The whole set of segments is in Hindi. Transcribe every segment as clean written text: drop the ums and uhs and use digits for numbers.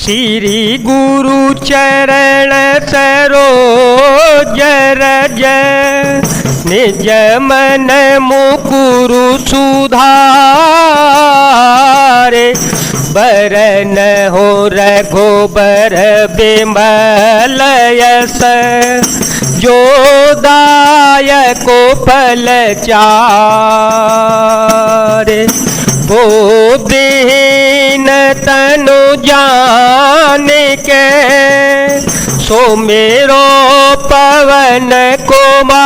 श्री गुरु चरण सरोज रज निज मन मुकुरु सुधारे बरन हो रघुबर बिमल यस जो दायको फल चारे बुद्धिहीन तनु जान के सुमेरो पवन कुमार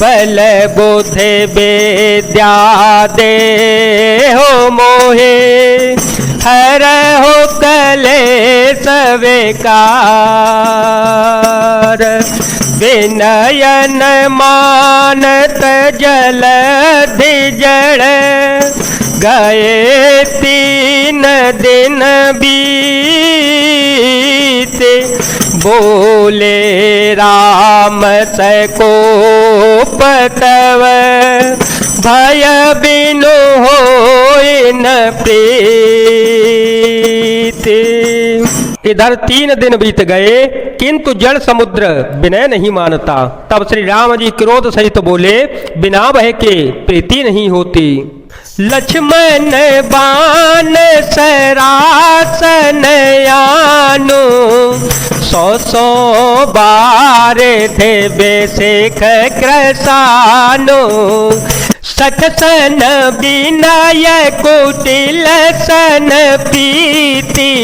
बल बुद्धि विद्या दे हो मोहे हर हो कलेश विकार विनयन मानत जलधि जड़ गए 3 दिन बीते बोले राम सकोप तव भय बिनु होय न प्रीति। इधर 3 दिन बीत गए किंतु जल समुद्र विनय नहीं मानता। तब श्री राम जी क्रोध सहित बोले बिना भय के प्रीति नहीं होती। लक्ष्मण बाण सरासन यानु 100 बार थे बेसिख कृसानु सखसन विनय कुटिल सन प्रीति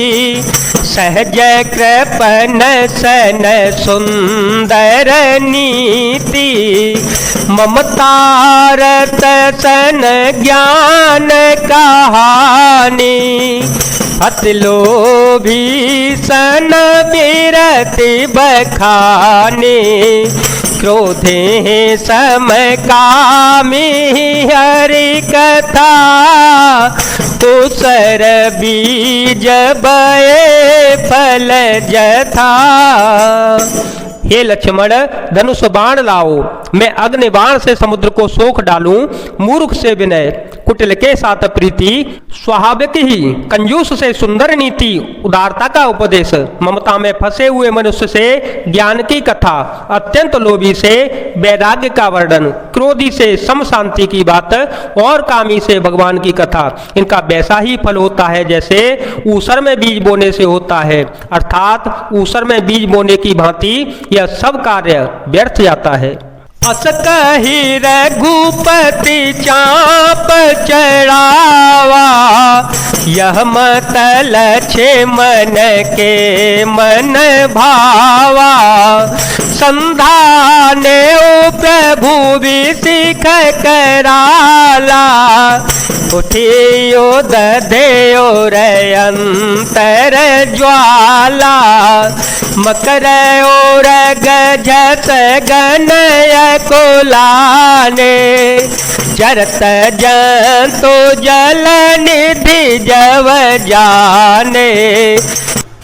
सहज कृपन सन सुंदर नीति ममतारत सन ज्ञान कहानी अतलोभी सन विरति बखानी क्रोधे समकामी हरि कथा तुसर बीज बये फल जथा। हे लक्ष्मण धनुष बाण लाओ, मैं अग्नि बाण से समुद्र को सोख डालूं। मूर्ख से विनय, कुटिल के साथ प्रीति, स्वाभाविक ही कंजूस से सुंदर नीति, उदारता का उपदेश, ममता में फंसे हुए मनुष्य से ज्ञान की कथा, अत्यंत लोभी से वैराग्य का वर्णन, क्रोधी से सम शांति की बात और कामी से भगवान की कथा, इनका वैसा ही फल होता है जैसे ऊसर में बीज बोने से होता है। अर्थात ऊसर में बीज बोने की भांति यह सब कार्य व्यर्थ जाता है। अस कही रघुपति चाप चढ़ावा यह मतल छे मन के मन भावा संधाने ओ प्रभु विसिख कराला उठियो दधेयो रे अंतर ज्वाला मकर और गजस गनय कुलाने चरत जंतु जल निधि जव जाने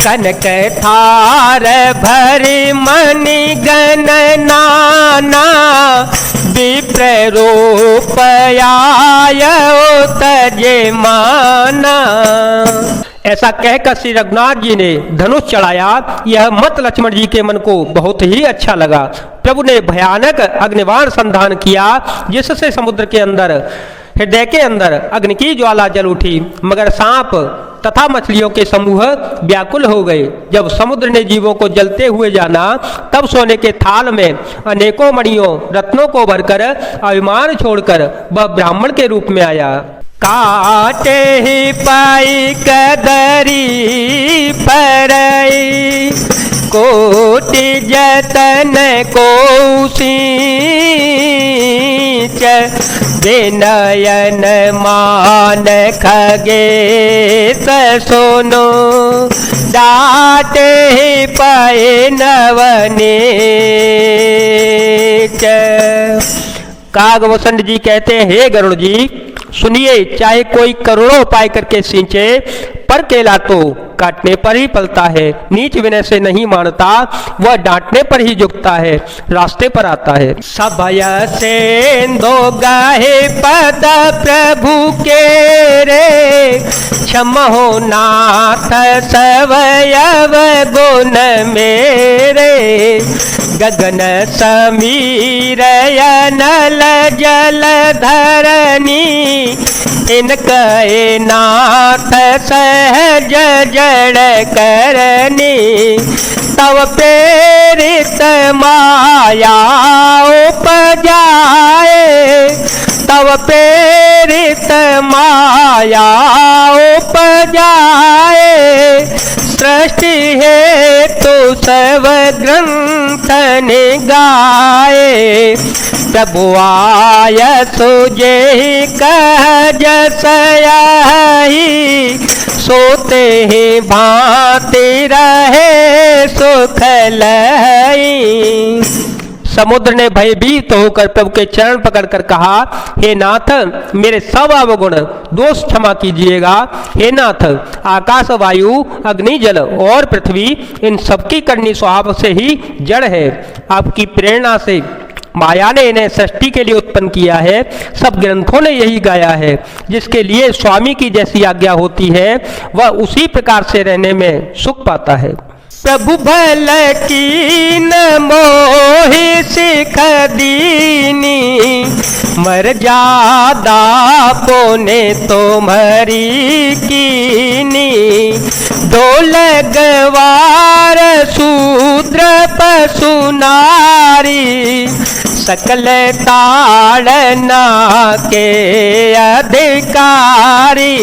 कनक थार भरी मणि गण नाना विप्र रूप आयो तजे माना। ऐसा कहकर श्री रघुनाथ जी ने धनुष चढ़ाया। यह मत लक्ष्मण जी के मन को बहुत ही अच्छा लगा। प्रभु ने भयानक अग्निबाण संधान किया जिससे समुद्र के अंदर हृदय के अंदर अग्नि की ज्वाला जल उठी, मगर सांप तथा मछलियों के समूह व्याकुल हो गए। जब समुद्र ने जीवों को जलते हुए जाना तब सोने के थाल में अनेकों मणियों रत्नों को भरकर अभिमान छोड़कर वह ब्राह्मण के रूप में आया। काटे ही पाई कदरी परई कोटि जतन को सींच विनयन मान खगे सोनो डाटे ही पाए नवनीच। कागभूषण जी कहते हैं हे गरुड़ जी सुनिए, चाहे कोई करोड़ों उपाय करके सींचे पर केला तो काटने पर ही पलता है, नीच विनय से नहीं मानता, वह डांटने पर ही झुकता है, रास्ते पर आता है। सभय सेंदो गाहे पद प्रभु के रे, क्षम हो नाथ सवयव गुण मेरे, गगन समीर नल जल धरनी, इनके नाथ सहज जड़ करनी, तव प्रेरित माया उपजाए, तव प्रेरित माया उपजाए, सृष्टि है तो सब ग्रंथ गाए, प्रभु आय सुजे कह जसयाही, सोते ही भांति रहे सुख लई। समुद्र ने भयभीत होकर प्रभु के चरण पकड़कर कहा, हे नाथ मेरे सब अवगुण दोष क्षमा कीजिएगा। हे नाथ आकाश वायु अग्नि जल और पृथ्वी इन सबकी करनी स्वभाव से ही जड़ है, आपकी प्रेरणा से माया ने इन्हें सृष्टि के लिए उत्पन्न किया है। सब ग्रंथों ने यही गाया है, जिसके लिए स्वामी की जैसी आज्ञा होती है वह उसी प्रकार से रहने में सुख पाता है। प्रभु भल की न मोहि सिख दीनी, मर्यादा पुने तुम्हारी कीनी, डोल गवार शूद्र पशु नारी, सकल ताड़ना के अधिकारी,